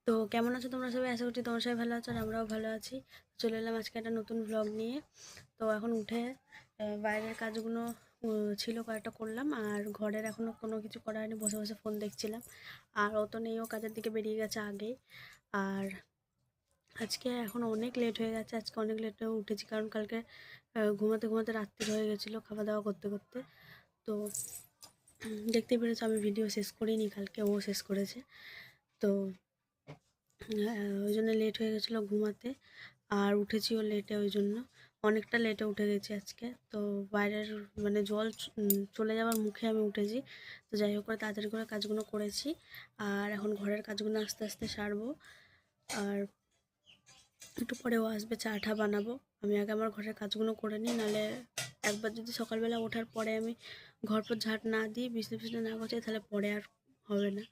তো কেমন আছো তোমরা সবাই? আশা করছি তোমরা সবাই ভালো আছো আর আমরাও ভালো আছি। চলে এলাম আজকে একটা নতুন ব্লগ নিয়ে। তো এখন উঠে বাইরের কাজগুলো ছিল কয়েকটা করলাম, আর ঘরের এখনও কোনো কিছু করা হয়নি, বসে বসে ফোন দেখছিলাম। আর ও তো নেই, ও কাজের দিকে বেরিয়ে গেছে আগেই। আর আজকে এখন অনেক লেট হয়ে গেছে, আজকে অনেক লেট হয়ে উঠেছি কারণ কালকে ঘুমাতে ঘুমাতে রাত্রি হয়ে গেছিলো খাওয়া দাওয়া করতে করতে। তো দেখতেই পেরেছো আমি ভিডিও শেষ করিনি, কালকে ও শেষ করেছে। তো ওই জন্য লেট হয়ে গেছিলো ঘুমাতে, আর উঠেছিও লেটে, ওই জন্য অনেকটা লেটে উঠে গেছি আজকে। তো বাইরের জল চলে যাওয়ার মুখে আমি উঠেছি। তো যাই হোক করে তাড়াতাড়ি করে কাজগুলো করেছি, আর এখন ঘরের কাজগুলো আস্তে আস্তে সারবো। আর একটু পরেও আসবে, চা টা বানাবো। আমি আগে আমার ঘরের কাজগুলো করে নিই, নাহলে একবার যদি সকালবেলা ওঠার পরে আমি ঘর পর ঝাঁট না দিই, বিছনা ফিছনা না গোছাই, তাহলে পরে আর হবে না।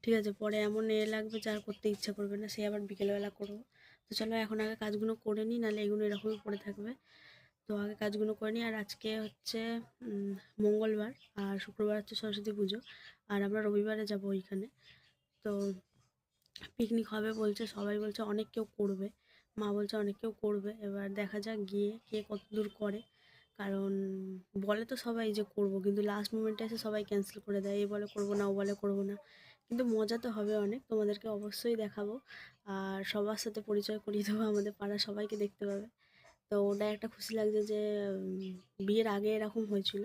ঠিক আছে, পরে এমন লাগবে যে আর করতে ইচ্ছা করবে না, সে আবার বিকেলবেলা করবো। তো চলো এখন আগে কাজগুলো করে নিই, নাহলে এগুলো এরকমই পড়ে থাকবে। তো আগে কাজগুলো করে নিই। আর আজকে হচ্ছে মঙ্গলবার, আর শুক্রবার হচ্ছে সরস্বতী পুজো, আর আমরা রবিবারে যাবো ওইখানে। তো পিকনিক হবে বলছে, সবাই বলছে, অনেক কেউ করবে, মা বলছে অনেক কেউ করবে। এবার দেখা যাক গিয়ে কে কত দূর করে, কারণ বলে তো সবাই যে করব, কিন্তু লাস্ট মোমেন্টে এসে সবাই ক্যান্সেল করে দেয়, এ বলে করবো না, ও বলে করবো না। কিন্তু মজা তো হবে অনেক, তোমাদেরকে অবশ্যই দেখাবো, আর সবার সাথে পরিচয় করিয়ে দেবো, আমাদের পাড়ার সবাইকে দেখতে পাবে। তো ওটা একটা খুশি লাগছে যে বিয়ের আগে এরকম হয়েছিল,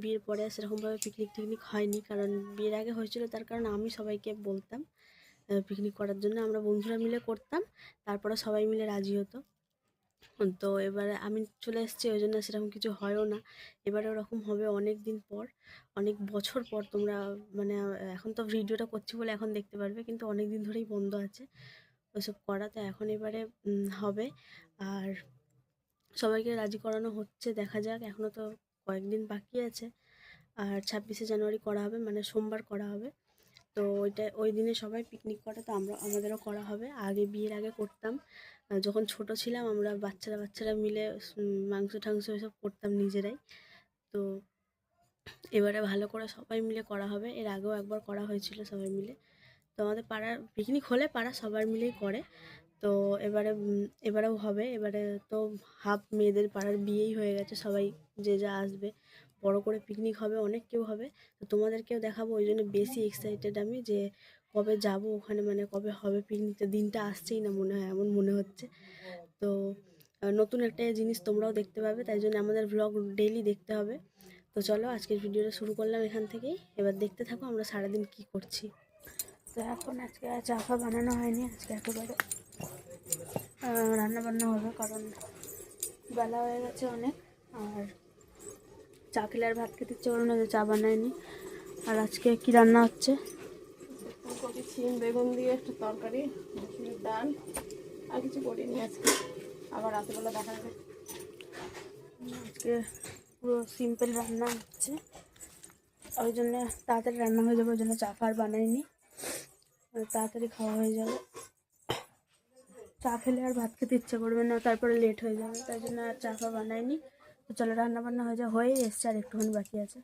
বিয়ের পরে সেরকমভাবে পিকনিক টিকনিক হয়নি। কারণ বিয়ের আগে হয়েছিল, তার কারণ আমি সবাইকে বলতাম পিকনিক করার জন্য, আমরা বন্ধুরা মিলে করতাম, তারপরে সবাই মিলে রাজি হতো। তো এবারে আমি চলে এসেছি, ওই জন্য সেরকম কিছু হয়ও না। এবারে ওরকম হবে অনেক দিন পর, অনেক বছর পর। তোমরা এখন তো ভিডিওটা করছি বলে এখন দেখতে পারবে, কিন্তু অনেক দিন ধরেই বন্ধ আছে ওইসব করা। তো এখন এবারে হবে, আর সবাইকে রাজি করানো হচ্ছে। দেখা যাক, এখনও তো কয়েকদিন বাকি আছে। আর 26শে জানুয়ারি করা হবে, মানে সোমবার করা হবে। তো ওই দিনে সবাই পিকনিক করে, তো আমাদেরও করা হবে। আগে বিয়ের আগে করতাম, যখন ছোট ছিলাম আমরা বাচ্চারা মিলে মাংস টাংস এসব করতাম নিজেরাই। তো এবারে ভালো করে সবাই মিলে করা হবে, এর আগেও একবার করা হয়েছিল সবাই মিলে। তো আমাদের পাড়ার পিকনিক হলে পাড়া সবার মিলেই করে। তো এবারেও হবে। এবারে তো হাফ মেয়েদের পাড়ার বিয়েই হয়ে গেছে, সবাই যে যা আসবে, বড় করে পিকনিক হবে, অনেক কেউ হবে। তো তোমাদেরকেও দেখাবো, ওই জন্য বেশি এক্সাইটেড আমি যে কবে যাব ওখানে, মানে কবে হবে পিকনিকটা, দিনটা আসছেই না মনে হয়, এমন মনে হচ্ছে। তো নতুন একটা জিনিস তোমরাও দেখতে পাবে, তাই জন্য আমাদের ভ্লগ ডেইলি দেখতে হবে। তো চলো আজকের ভিডিওটা শুরু করলাম এখান থেকেই, এবার দেখতে থাকো আমরা সারাদিন কি করছি। তো এখন আজকে চা ফা বানানো হয়নি, আজকে একেবারে রান্না বান্না হবে, কারণ বেলা হয়ে গেছে অনেক, আর চা খেলে আর ভাত খেতে ইচ্ছে করে না, যে চা বানায়নি। আর আজকে কি রান্না হচ্ছে? ফুলকপি, শিম, বেগুন দিয়ে একটু তরকারি, মুসুরির ডাল, আর কিছু করিনি আজকে। আবার রাতেবেলা দেখা যাবে। আজকে পুরো সিম্পল রান্না হচ্ছে, ওই জন্য তাড়াতাড়ি রান্না হয়ে যাবে, ওই জন্য চা ফা আর বানাইনি, তাড়াতাড়ি খাওয়া হয়ে যাবে। চা খেলে আর ভাত খেতে ইচ্ছে করবে না, তারপরে লেট হয়ে যাবে, তাই জন্য আর চা ফা বানাইনি। তো চলো রান্না বান্না হয়ে এসছে, আর একটুখানি বাকি আছে।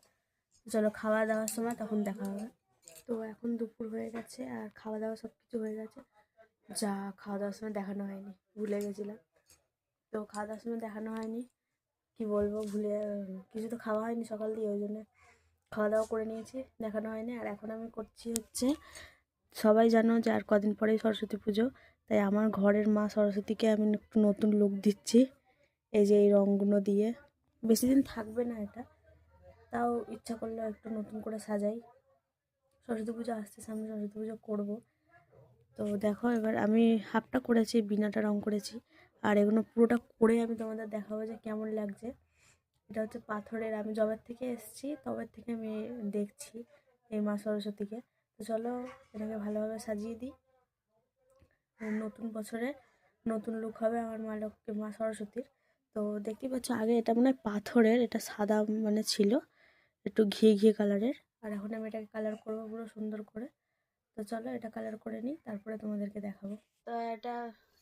চলো খাওয়া দাওয়ার সময় তখন দেখা হবে। তো এখন দুপুর হয়ে গেছে, আর খাওয়া দাওয়া সব কিছু হয়ে গেছে, যা খাওয়া দাওয়ার সময় দেখানো হয়নি, ভুলে গেছিলাম। তো খাওয়া দাওয়ার সময় দেখানো হয়নি, কি বলবো, কিছু তো খাওয়া হয়নি সকাল দিয়ে, ওই জন্য খাওয়া দাওয়া করে নিয়েছি, দেখানো হয়নি। আর এখন আমি করছি হচ্ছে, সবাই জানো যে আর কদিন পরেই সরস্বতী পুজো, তাই আমার ঘরের মা সরস্বতীকে আমি একটু নতুন লুক দিচ্ছি। এই যে এই রঙগুলো দিয়ে, বেশি দিন থাকবে না এটা, তাও ইচ্ছা করলে একটু নতুন করে সাজাই। সরস্বতী পুজো আসছে সামনে, সরস্বতী পুজো করবো। তো দেখো এবার আমি হাফটা করেছি, বিনাটা রং করেছি, আর এগুলো পুরোটা করে আমি তোমাদের দেখাবো যে কেমন লাগছে। এটা হচ্ছে পাথরের, আমি যবের থেকে এসেছি তবের থেকে আমি দেখছি এই মা সরস্বতীকে। তো চলো এটাকে ভালোভাবে সাজিয়ে দিই, নতুন বছরে নতুন লুক হবে আমার মা সরস্বতীর। তো দেখতেই পাচ্ছ, আগে এটা মনে হয় পাথরের, এটা সাদা ছিল, একটু ঘিয়ে ঘিয়ে কালারের, আর এখন আমি এটাকে কালার করবো পুরো সুন্দর করে। তো চলো এটা কালার করে নিই, তারপরে তোমাদেরকে দেখাবো। তো এটা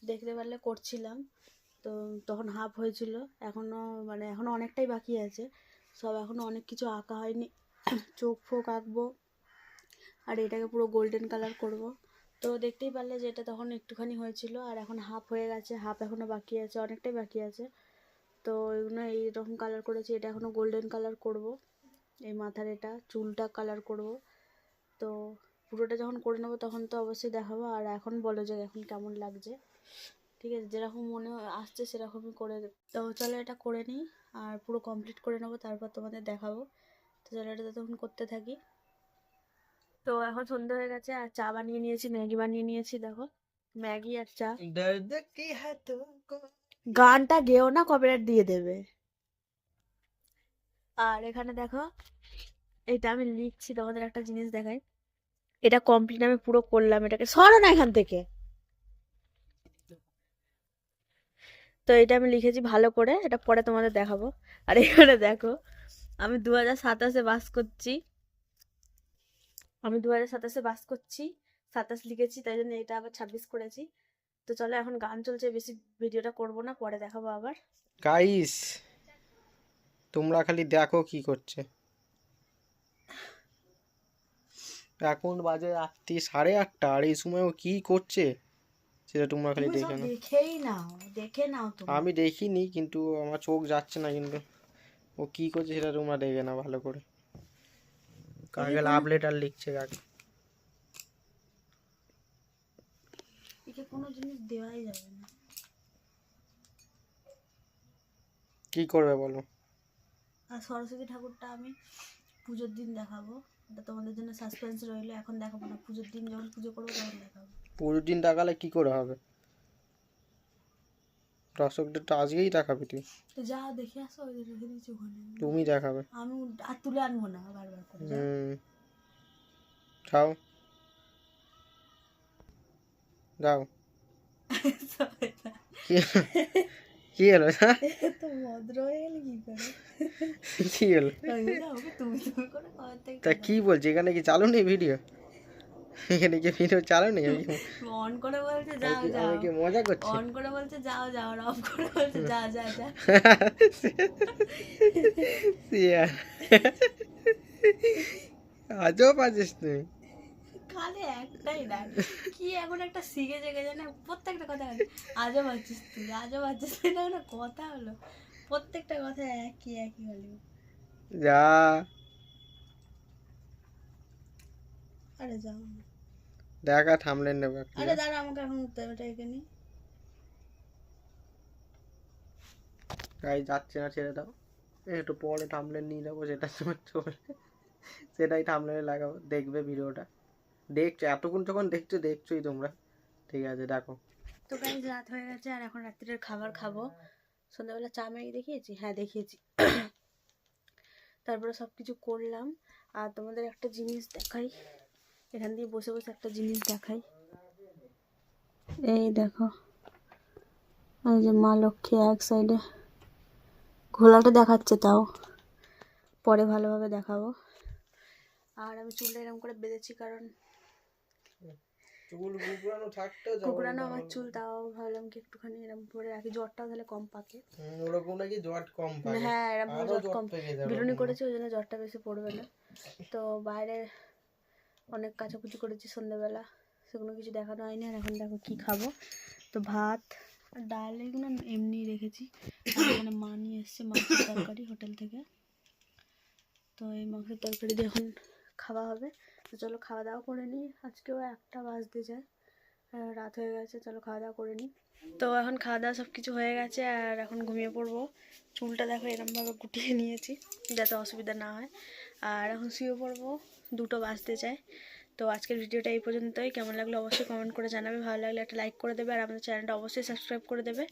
দেখতে পারলে করছিলাম, তো তখন হাফ হয়েছিল, এখনও এখনও অনেকটাই বাকি আছে, সব এখনও অনেক কিছু আঁকা হয়নি। চোখ ফোক আঁকবো, আর এটাকে পুরো গোল্ডেন কালার করব। তো দেখতেই পারলে যে এটা তখন একটুখানি হয়েছিল, আর এখন হাফ হয়ে গেছে, হাফ এখনও বাকি আছে, অনেকটাই বাকি আছে। তো এগুলো এইরকম কালার করেছি, এটা এখনও গোল্ডেন কালার করব, এই মাথার এটা চুলটা কালার করব। তো পুরোটা যখন করে নেবো তখন তো অবশ্যই দেখাবো। আর এখন বলো যে এখন কেমন লাগছে, ঠিক আছে? যেরকম মনে আসছে সেরকমই করে তো চলো এটা করে নিই আর পুরো কমপ্লিট করে নেবো, তারপর তোমাদের দেখাবো। তো চলো এটা তখন করতে থাকি। তো এখন সন্ধ্যা হয়ে গেছে আর চা বানিয়ে নিয়েছি, ম্যাগি বানিয়ে নিয়েছি, দেখো ম্যাগি আর চা। গানটা গেও না, কপিরাইট দিয়ে দেবে। আর এখানে দেখো এটা আমি লিখছি, তোমাদের একটা জিনিস দেখাই। এটা কমপ্লিট আমি পুরো করলাম, এটাকে সরো না এখান থেকে। তো এটা আমি লিখেছি ভালো করে, এটা পরে তোমাদের দেখাবো। আর এখানে দেখো আমি 2027-এ বাস করছি, আমি 2027-এ বাস করছি, 27 লিখেছি, তাই জন্য এটা আবার 26 করেছি। তো চলো এখন গান চলছে, বেশি ভিডিওটা করব না, পরে দেখাবো আবার। গাইস তোমরা খালি দেখো কি করছে। এখন বাজে রাত্রি 8:30, আর এই সময় ও কি করছে সেটা তোমরা খালি তুমি সব দেখে নাও। দেখেই নাও, দেখে নাও তুমি। আমি দেখিনি, কিন্তু আমার চোখ যাচ্ছে না, কিন্তু ও কি করছে সেটা তোমরা দেখে নাও ভালো করে। কাকে লাভ লেটার লিখছে কাকে। একে কোনো জিনিস দেওয়াই যাবে না। কি করবে বলো? আর সরস্বতী ঠাকুরটা আমি পুজোর দিন দেখাবো, এটা তোমাদের জন্য সাসপেন্স রইলো, এখন দেখাবো না, পুজোর দিন যখন পুজো করবো তখন দেখাবো। পুরোর দিন দেখালে কি করে হবে? দর্শকদের তো আজকেই দেখাবি তুই। তো যা দেখে আসো, ওই যে রেখে দিয়েছি ওখানে, তুমি দেখাবে। আমি আর তুলে আনবো না বারবার করে। যাও। যাও যাও। কি কি হলো? তো ভদ্র হয়ে গেলে কি করে? কি হলো? তুমি তুমি করে কবে থেকে তা কি বলছি, এখানে কি চালু নেই ভিডিও? এখানে কি ভিডিও চালু নেই? অন করে বলছে যাও যাও, আমি কি মজা করছি? অন করে বলছে যাও যাও, আর অফ করে বলছে যা যা যা। আজব আছিস তুই। কালে একটাই না, কি এখন একটা শিখে জেগে জানে প্রত্যেকটা কথা আছে। আজও পাচ্ছিস তুই, আজও পাচ্ছিস, এটা কোনো কথা হলো? প্রত্যেকটা কথা একই একই হলো। যা আরে যাও, দেখা থামলেন নেবো একটা। আরে দাঁড়া আমাকে এখন উঠতে হবে, এটা এখানে। গাই যাচ্ছে না, ছেড়ে দাও। একটু পরে থামলেন নিয়ে যাবো, সেটা তোমার চলে, সেটাই থামলেনে লাগাবো, দেখবে ভিডিওটা। দেখছো এতক্ষণ যখন দেখছো, দেখছোই তোমরা, ঠিক আছে দেখো। তো গাইজ রাত হয়ে গেছে আর এখন রাত্রের খাবার খাবো। সন্ধ্যাবেলা চা ম্যাগি দেখিয়েছি, হ্যাঁ দেখিয়েছি। তারপরে সব কিছু করলাম। আর তোমাদের একটা জিনিস দেখাই, এখান দিয়ে বসে বসে একটা জিনিস দেখাই। এই দেখো, এই যে মা লক্ষ্মী এক সাইডে ঘোলাটা দেখাচ্ছে, তাও পরে ভালোভাবে দেখাবো। আর আমি চুলটা এরকম করে বেঁধেছি, কারণ চুল কুকুরানো থাকতে কুকুরানো আমার চুল, তাও ভাবলাম কি একটুখানি এরকম করে রাখি, জ্বরটাও তাহলে কম পাকে। ওরকম নাকি জ্বর কম পায়? হ্যাঁ এরকম জ্বর কম, পেকে যাবে। বিরুনি করেছি ওই জন্য জ্বরটা বেশি পড়বে না। তো বাইরে অনেক কাচাকুচি করেছি সন্ধ্যেবেলা, সেগুলো কিছু দেখানো হয়নি। আর এখন দেখো কি খাবো, তো ভাত আর ডাল এগুলো এমনি রেখেছি। আর এখানে মা নিয়ে এসছে মাংসের তরকারি হোটেল থেকে, তো এই মাংসের তরকারি দিয়ে এখন খাওয়া হবে। তো চলো খাওয়া দাওয়া করে নিই, আজকেও 1টা বাজতে যায়, রাত হয়ে গেছে, চলো খাওয়া দাওয়া করে নিই। তো এখন খাওয়া দাওয়া সব কিছু হয়ে গেছে আর এখন ঘুমিয়ে পড়বো। চুলটা দেখো এরমভাবে গুটিয়ে নিয়েছি যাতে অসুবিধা না হয়, আর এখন শুয়ে পড়বো, 2টো বাজতে যায়। তো আজকের ভিডিওটা এই পর্যন্তই, কেমন লাগলো অবশ্যই কমেন্ট করে জানাবে, ভালো লাগলে একটা লাইক করে দেবে, আর আমাদের চ্যানেলটা অবশ্যই সাবস্ক্রাইব করে দেবে।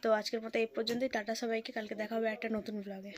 তো আজকের মতো এই পর্যন্তই, টাটা সবাইকে, কালকে দেখা হবে একটা নতুন ব্লগে।